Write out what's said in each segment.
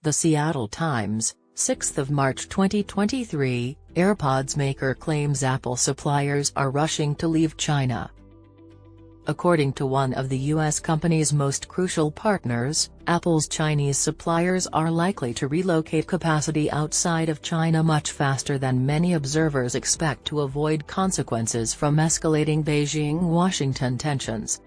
The Seattle Times, 6 March 2023, AirPods maker claims Apple suppliers are rushing to leave China. According to one of the U.S. company's most crucial partners, Apple's Chinese suppliers are likely to relocate capacity outside of China much faster than many observers expect to avoid consequences from escalating Beijing-Washington tensions.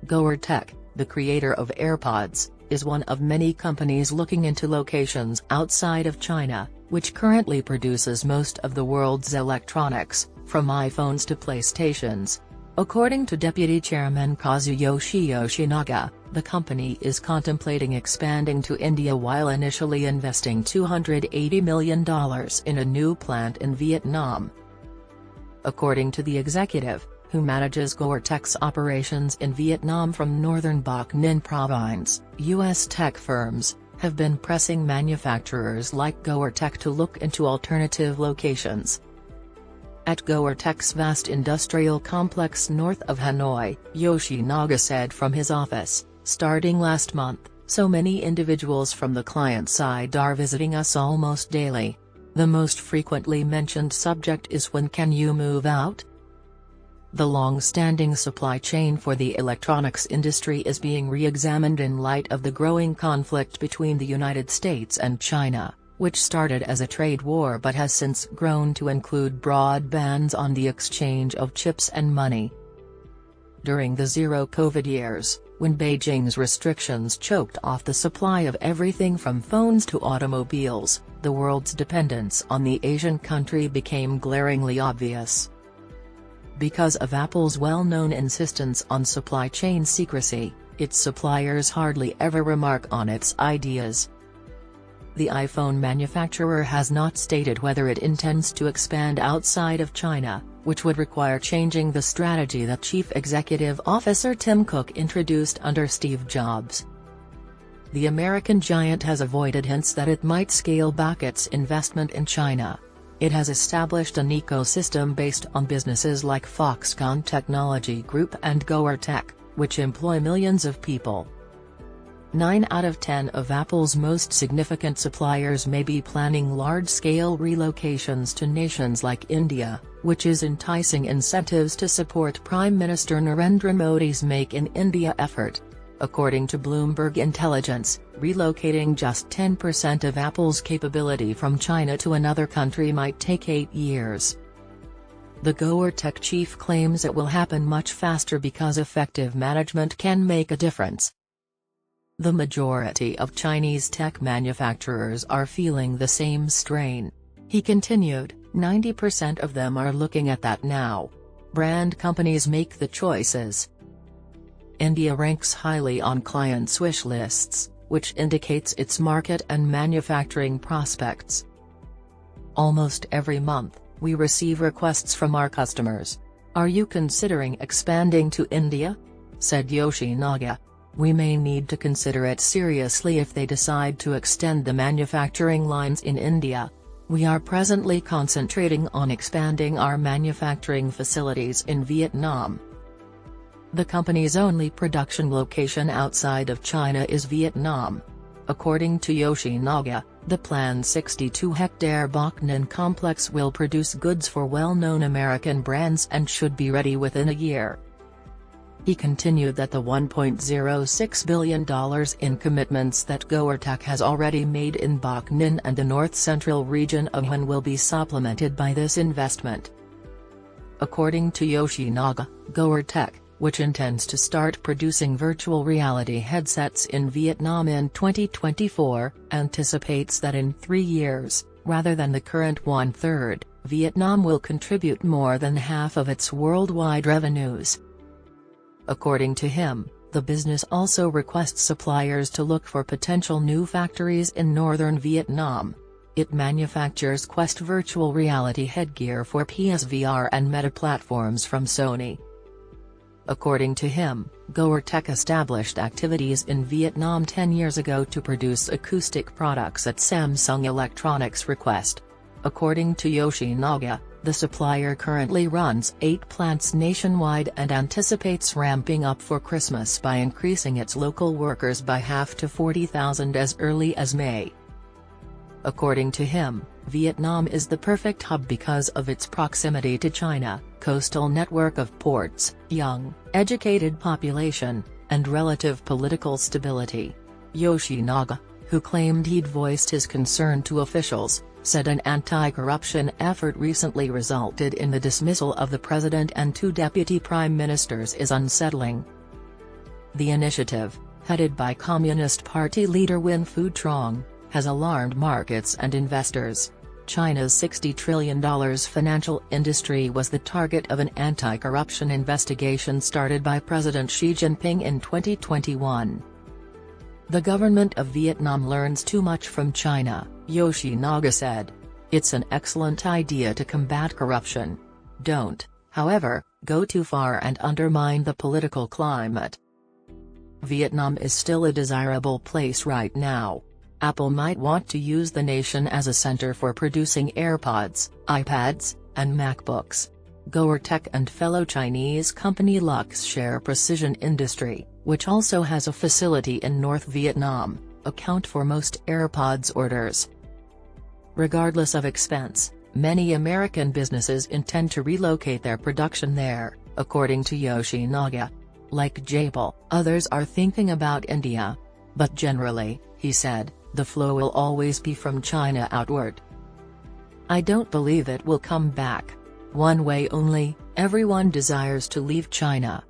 GoerTek, the creator of AirPods, is one of many companies looking into locations outside of China, which currently produces most of the world's electronics, from iPhones to PlayStations. According to Deputy Chairman Kazuyoshi Yoshinaga, the company is contemplating expanding to India while initially investing $280 million in a new plant in Vietnam. According to the executive, who manages GoerTek's operations in Vietnam from northern Bac Ninh province, U.S. tech firms have been pressing manufacturers like GoerTek to look into alternative locations. At GoerTek's vast industrial complex north of Hanoi, Yoshinaga said from his office, "Starting last month, so many individuals from the client side are visiting us almost daily. The most frequently mentioned subject is when can you move out?" The long-standing supply chain for the electronics industry is being re-examined in light of the growing conflict between the United States and China, which started as a trade war but has since grown to include broad bans on the exchange of chips and money. During the zero-COVID years, when Beijing's restrictions choked off the supply of everything from phones to automobiles, the world's dependence on the Asian country became glaringly obvious. Because of Apple's well-known insistence on supply chain secrecy, its suppliers hardly ever remark on its ideas. The iPhone manufacturer has not stated whether it intends to expand outside of China, which would require changing the strategy that Chief Executive Officer Tim Cook introduced under Steve Jobs. The American giant has avoided hints that it might scale back its investment in China. It has established an ecosystem based on businesses like Foxconn Technology Group and GoerTek, which employ millions of people. 9 out of 10 of Apple's most significant suppliers may be planning large-scale relocations to nations like India, which is enticing incentives to support Prime Minister Narendra Modi's Make in India effort. According to Bloomberg Intelligence, relocating just 10% of Apple's capability from China to another country might take 8 years. The GoerTek chief claims it will happen much faster because effective management can make a difference. The majority of Chinese tech manufacturers are feeling the same strain. He continued, 90% of them are looking at that now. Brand companies make the choices. India ranks highly on clients' wish lists, which indicates its market and manufacturing prospects. Almost every month, we receive requests from our customers. "Are you considering expanding to India?" said Yoshinaga. "We may need to consider it seriously if they decide to extend the manufacturing lines in India. We are presently concentrating on expanding our manufacturing facilities in Vietnam." The company's only production location outside of China is Vietnam. According to Yoshinaga, the planned 62-hectare Bac Ninh complex will produce goods for well-known American brands and should be ready within a year. He continued that the $1.06 billion in commitments that GoerTek has already made in Bac Ninh and the north-central region of Huen will be supplemented by this investment. According to Yoshinaga, GoerTek, which intends to start producing virtual reality headsets in Vietnam in 2024, anticipates that in 3 years, rather than the current 1/3, Vietnam will contribute more than half of its worldwide revenues. According to him, the business also requests suppliers to look for potential new factories in northern Vietnam. It manufactures Quest virtual reality headgear for PSVR and Meta platforms from Sony. According to him, GoerTek established activities in Vietnam 10 years ago to produce acoustic products at Samsung Electronics' request. According to Yoshinaga, The supplier currently runs 8 plants nationwide and anticipates ramping up for Christmas by increasing its local workers by half to 40,000 as early as May. According to him, Vietnam is the perfect hub because of its proximity to China, coastal network of ports, young, educated population, and relative political stability. Yoshinaga, who claimed he'd voiced his concern to officials, said an anti-corruption effort recently resulted in the dismissal of the president and 2 deputy prime ministers is unsettling. The initiative, headed by Communist Party leader Win Fu-trong, has alarmed markets and investors. China's $60 trillion financial industry was the target of an anti-corruption investigation started by President Xi Jinping in 2021. The government of Vietnam learns too much from China, Yoshinaga said. It's an excellent idea to combat corruption. Don't, however, go too far and undermine the political climate. Vietnam is still a desirable place right now. Apple might want to use the nation as a center for producing AirPods, iPads, and MacBooks. GoerTek and fellow Chinese company Lux share Precision Industry, which also has a facility in North Vietnam, account for most AirPods orders. Regardless of expense, many American businesses intend to relocate their production there, according to Yoshinaga. Like Apple, others are thinking about India. But generally, he said, the flow will always be from China outward. I don't believe it will come back. One way only, everyone desires to leave China.